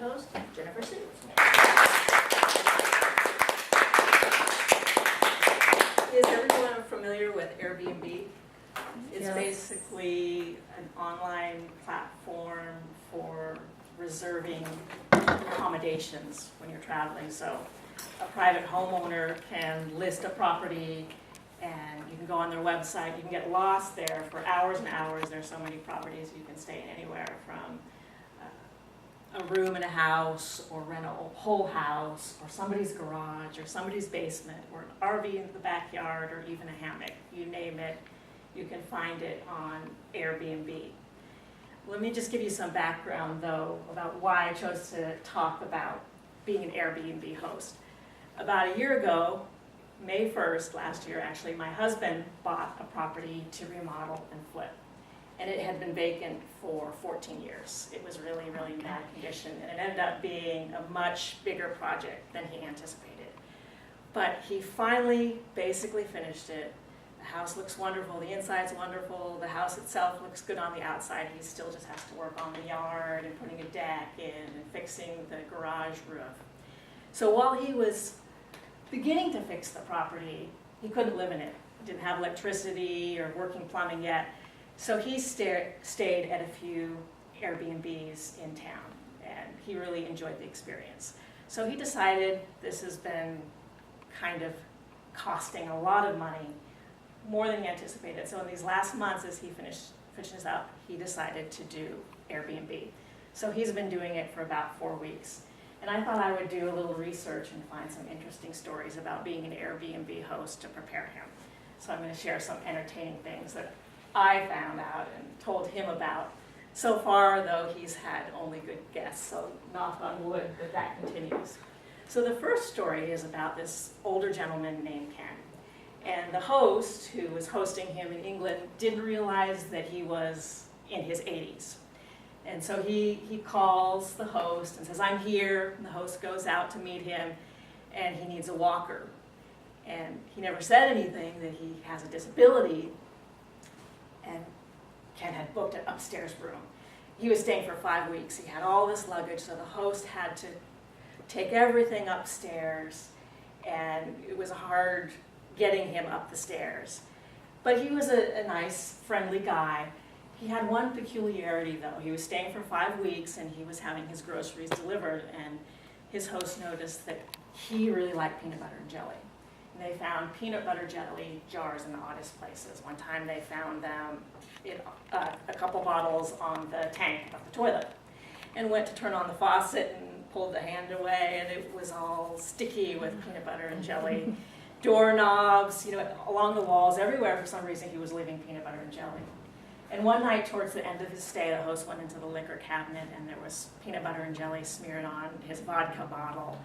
host, Jennifer Sue. Is everyone familiar with AirBNB? It's basically an online platform for reserving accommodations when you're traveling. So a private homeowner can list a property and you can go on their website. You can get lost there for hours and hours. There's so many properties you can stay in, anywhere from a room in a house, or rent a whole house, or somebody's garage, or somebody's basement, or an RV in the backyard, or even a hammock. You name it, you can find it on AirBNB. Let me just give you some background, though, about why I chose to talk about being an AirBNB host. About a year ago, May 1st last year, actually, my husband bought a property to remodel and flip. And it had been vacant for 14 years. It was really, really bad condition, and it ended up being a much bigger project than he anticipated. But he finally basically finished it. The house looks wonderful, the inside's wonderful, the house itself looks good on the outside. He still just has to work on the yard and putting a deck in and fixing the garage roof. So while he was beginning to fix the property, he couldn't live in it. He didn't have electricity or working plumbing yet. So he stayed at a few Airbnbs in town, and he really enjoyed the experience. So he decided this has been kind of costing a lot of money, more than he anticipated. So in these last months, as he finishes up, he decided to do Airbnb. So he's been doing it for about 4 weeks. And I thought I would do a little research and find some interesting stories about being an Airbnb host to prepare him. So I'm going to share some entertaining things that I found out and told him about. So far, though, he's had only good guests, so knock on wood that continues. So the first story is about this older gentleman named Ken. And the host, who was hosting him in England, didn't realize that he was in his 80s. And so he calls the host and says, "I'm here." And the host goes out to meet him, and he needs a walker. And he never said anything that he has a disability. And Ken had booked an upstairs room. He was staying for 5 weeks. He had all this luggage, so the host had to take everything upstairs, and it was hard getting him up the stairs. But he was a nice, friendly guy. He had one peculiarity, though. He was staying for 5 weeks, and he was having his groceries delivered, and his host noticed that he really liked peanut butter and jelly. And they found peanut butter jelly jars in the oddest places. One time they found them in a couple bottles on the tank of the toilet, and went to turn on the faucet and pulled the hand away, and it was all sticky with peanut butter and jelly. Doorknobs, along the walls, everywhere. For some reason he was leaving peanut butter and jelly. And one night towards the end of his stay, the host went into the liquor cabinet, and there was peanut butter and jelly smeared on his vodka bottle.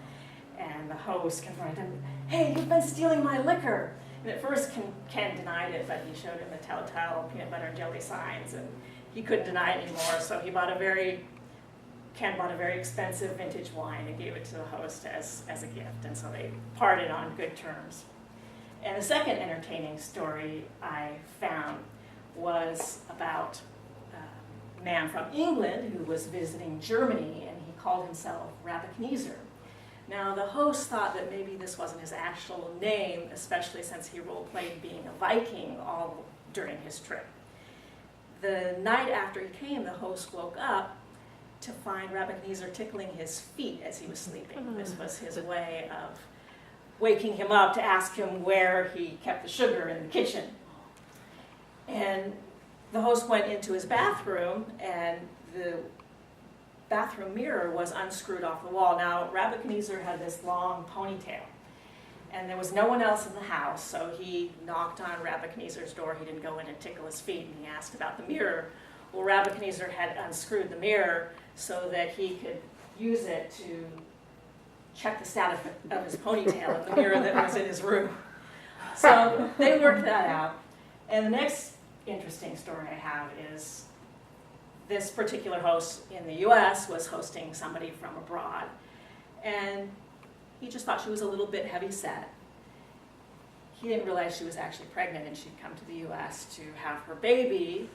And the host confronted him, "Hey, you've been stealing my liquor." And at first Ken denied it, but he showed him the telltale peanut butter and jelly signs, and he couldn't deny it anymore. So Ken bought a very expensive vintage wine and gave it to the host as a gift. And so they parted on good terms. And the second entertaining story I found was about a man from England who was visiting Germany, and he called himself Rabakneser. Now, the host thought that maybe this wasn't his actual name, especially since he role-played being a Viking all during his trip. The night after he came, the host woke up to find Rabakneser tickling his feet as he was sleeping. This was his way of waking him up to ask him where he kept the sugar in the kitchen. And the host went into his bathroom, and the bathroom mirror was unscrewed off the wall. Now, Rabakneser had this long ponytail, and there was no one else in the house, so he knocked on Rabakneser's door. He didn't go in and tickle his feet, and he asked about the mirror. Well, Rabakneser had unscrewed the mirror so that he could use it to check the status of his ponytail in the mirror that was in his room. So they worked that out. And the next interesting story I have is this particular host in the US was hosting somebody from abroad, and he just thought she was a little bit heavy-set. He didn't realize she was actually pregnant, and she'd come to the US to have her baby,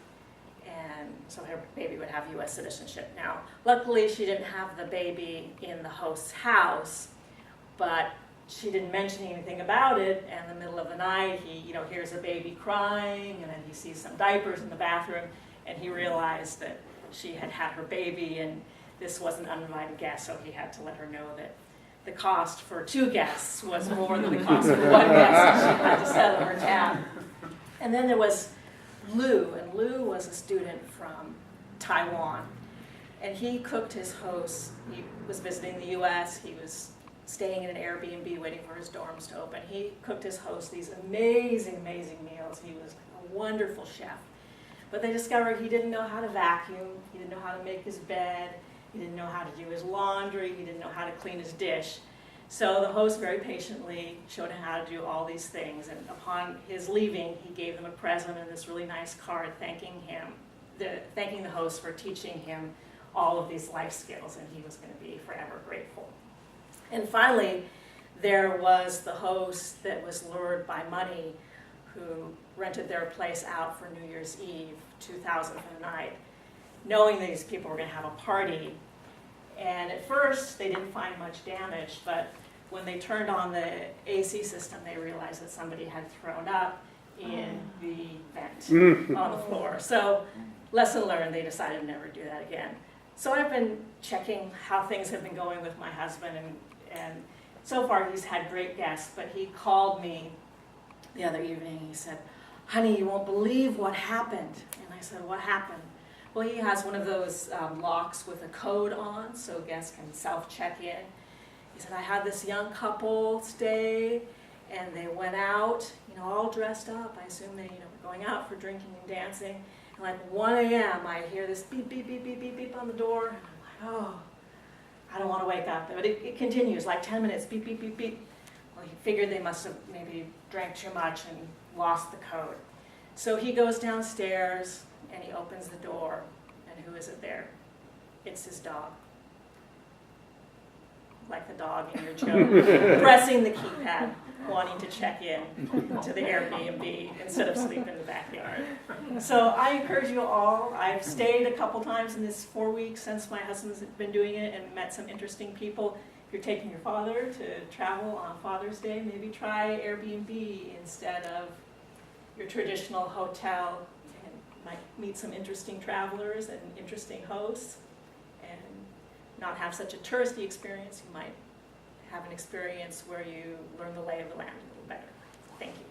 and so her baby would have US citizenship. Now, luckily she didn't have the baby in the host's house, but she didn't mention anything about it, and in the middle of the night he hears a baby crying, and then he sees some diapers in the bathroom, and he realized that she had had her baby, and this was an uninvited guest, so he had to let her know that the cost for 2 guests was more than the cost for 1 guest, and she had to settle her tab. And then there was Lou, and Lou was a student from Taiwan, and he cooked his hosts. He was visiting the US, he was staying in an Airbnb waiting for his dorms to open. He cooked his hosts these amazing, amazing meals. He was a wonderful chef. But they discovered he didn't know how to vacuum, he didn't know how to make his bed, he didn't know how to do his laundry, he didn't know how to clean his dish. So the host very patiently showed him how to do all these things, and upon his leaving, he gave them a present and this really nice card thanking the host for teaching him all of these life skills, and he was going to be forever grateful. And finally, there was the host that was lured by money, who rented their place out for New Year's Eve, 2000 for the night, knowing that these people were going to have a party. And at first, they didn't find much damage, but when they turned on the AC system, they realized that somebody had thrown up in the vent on the floor. So, lesson learned, they decided to never do that again. So I've been checking how things have been going with my husband, and so far he's had great guests, but he called me the other evening. He said, "Honey, you won't believe what happened." And I said, "What happened?" Well, he has one of those locks with a code on, so guests can self-check in. He said, "I had this young couple stay, and they went out, all dressed up. I assume they, were going out for drinking and dancing. And like 1 a.m., I hear this beep, beep, beep, beep, beep, beep on the door. And I'm like, oh, I don't want to wake up." But it continues, like 10 minutes, beep, beep, beep, beep. Well, he figured they must have maybe drank too much and lost the code. So he goes downstairs, and he opens the door, and who is it there? It's his dog. Like the dog in your joke, pressing the keypad, wanting to check in to the Airbnb instead of sleep in the backyard. So I encourage you all. I've stayed a couple times in this 4 weeks since my husband's been doing it and met some interesting people. If you're taking your father to travel on Father's Day, maybe try Airbnb instead of your traditional hotel, and might meet some interesting travelers and interesting hosts, and not have such a touristy experience. You might have an experience where you learn the lay of the land a little better. Thank you.